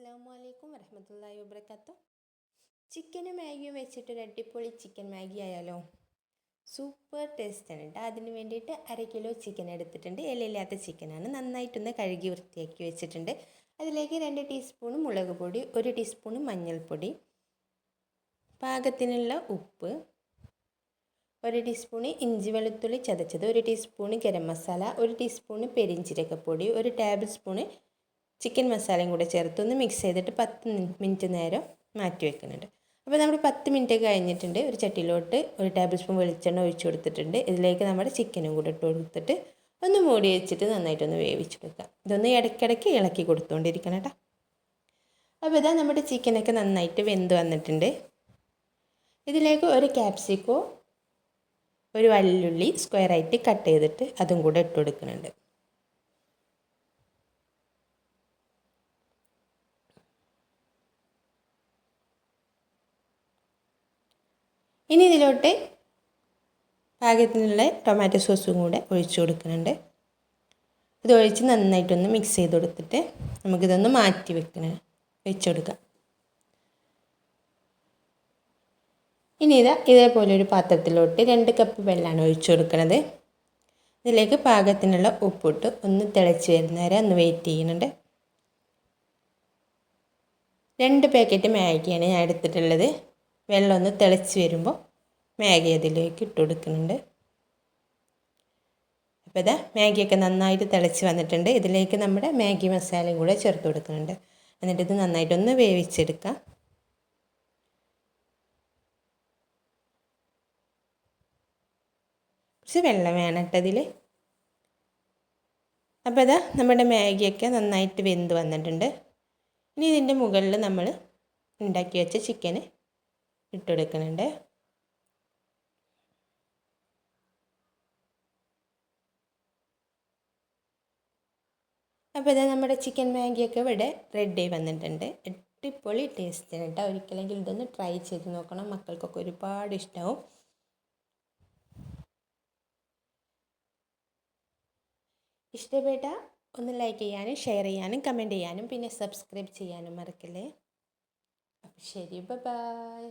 അസ്സലാമു വറഹ്മത്തുള്ളാഹി വബറകാതുഹു. ചിക്കനും മാഗിയും വെച്ചിട്ട് ഒരു അടിപൊളി ചിക്കൻ മാഗി ആയാലോ? സൂപ്പർ ടേസ്റ്റാണ് കേട്ടോ. അതിന് വേണ്ടിയിട്ട് 1/2 കിലോ ചിക്കൻ എടുത്തിട്ടുണ്ട്. ഇലയില്ലാത്ത ചിക്കനാണ്. നന്നായിട്ടൊന്ന് കഴുകി വൃത്തിയാക്കി വെച്ചിട്ടുണ്ട്. അതിലേക്ക് 2 ടീസ്പൂൺ മുളക് പൊടി, 1 ടീസ്പൂൺ മഞ്ഞൾപ്പൊടി, പാകത്തിനുള്ള ഉപ്പ്, 1 ടീസ്പൂൺ ഇഞ്ചി വെളുത്തുള്ളി ചതച്ചത്, 1 ടീസ്പൂൺ ഗരം മസാല, 1 ടീസ്പൂൺ പെരിഞ്ജീരകപ്പൊടി, 1 ടേബിൾ സ്പൂൺ ചിക്കൻ മസാലയും കൂടെ ചേർത്തൊന്ന് മിക്സ് ചെയ്തിട്ട് 10 മിനിറ്റ് നേരം മാറ്റി വെക്കുന്നുണ്ട്. അപ്പോൾ നമ്മൾ 10 മിനിറ്റ് കഴിഞ്ഞിട്ടുണ്ട്. ഒരു ചട്ടിയിലോട്ട് 1 ടേബിൾ സ്പൂൺ വെളിച്ചെണ്ണ ഒഴിച്ചു കൊടുത്തിട്ടുണ്ട്. ഇതിലേക്ക് നമ്മുടെ ചിക്കനും കൂടെ ഇട്ട് കൊടുത്തിട്ട് ഒന്ന് മൂടി വെച്ചിട്ട് നന്നായിട്ടൊന്ന് വേവിച്ചെടുക്കുക. ഇതൊന്ന് ഇടയ്ക്കിടയ്ക്ക് ഇളക്കി കൊടുത്തുകൊണ്ടിരിക്കണം കേട്ടോ. അപ്പോൾ ഇതാ നമ്മുടെ ചിക്കനൊക്കെ നന്നായിട്ട് വെന്ത് വന്നിട്ടുണ്ട്. ഇതിലേക്ക് ഒരു ക്യാപ്സിക്കോ, ഒരു വല്ലുള്ളി സ്ക്വയറായിട്ട് കട്ട് ചെയ്തിട്ട് അതും കൂടെ ഇട്ട് കൊടുക്കുന്നുണ്ട്. ഇനി ഇതിലോട്ട് പാകത്തിനുള്ള ടൊമാറ്റോ സോസും കൂടെ ഒഴിച്ചു കൊടുക്കുന്നുണ്ട്. ഇത് ഒഴിച്ച് നന്നായിട്ടൊന്ന് മിക്സ് ചെയ്ത് കൊടുത്തിട്ട് നമുക്കിതൊന്ന് മാറ്റി വെച്ച് കൊടുക്കാം. ഇനി ഇതേപോലെ ഒരു പാത്രത്തിലോട്ട് 2 കപ്പ് വെള്ളമാണ് ഒഴിച്ചു കൊടുക്കുന്നത്. ഇതിലേക്ക് പാകത്തിനുള്ള ഉപ്പിട്ട് ഒന്ന് തിളച്ച് വരുന്നവരെ ഒന്ന് വെയിറ്റ് ചെയ്യുന്നുണ്ട്. 2 പാക്കറ്റ് മാഗിയാണ് ഞാൻ എടുത്തിട്ടുള്ളത്. വെള്ളം ഒന്ന് തിളച്ച് വരുമ്പോൾ മാഗി അതിലേക്ക് ഇട്ട് കൊടുക്കുന്നുണ്ട്. അപ്പോൾ ഇതാ മാഗിയൊക്കെ നന്നായിട്ട് തിളച്ച് വന്നിട്ടുണ്ട്. ഇതിലേക്ക് നമ്മുടെ മാഗി മസാലയും കൂടെ ചേർത്ത് കൊടുക്കുന്നുണ്ട്. എന്നിട്ട് ഇത് നന്നായിട്ടൊന്ന് വേവിച്ചെടുക്കാം. കുറച്ച് വെള്ളം വേണം കേട്ടോ ഇതിൽ. അപ്പോൾ ഇതാ നമ്മുടെ മാഗിയൊക്കെ നന്നായിട്ട് വെന്ത് വന്നിട്ടുണ്ട്. ഇനി ഇതിൻ്റെ മുകളിൽ നമ്മൾ ഉണ്ടാക്കി വെച്ച ചിക്കന് ഇട്ടുകൊടുക്കുന്നുണ്ട്. അപ്പോൾ ഇതാ നമ്മുടെ ചിക്കൻ മാഗിയൊക്കെ ഇവിടെ റെഡി വന്നിട്ടുണ്ട്. അടിപൊളി ടേസ്റ്റാണ് കേട്ടോ. ഒരിക്കലെങ്കിലും ഇതൊന്ന് ട്രൈ ചെയ്ത് നോക്കണം. മക്കൾക്കൊക്കെ ഒരുപാട് ഇഷ്ടമാവും. ഇഷ്ടപ്പെട്ട ഒന്ന് ലൈക്ക് ചെയ്യാനും ഷെയർ ചെയ്യാനും കമൻറ്റ് ചെയ്യാനും പിന്നെ സബ്സ്ക്രൈബ് ചെയ്യാനും മറക്കല്ലേ. അപ്പോൾ ശരി, ബൈ.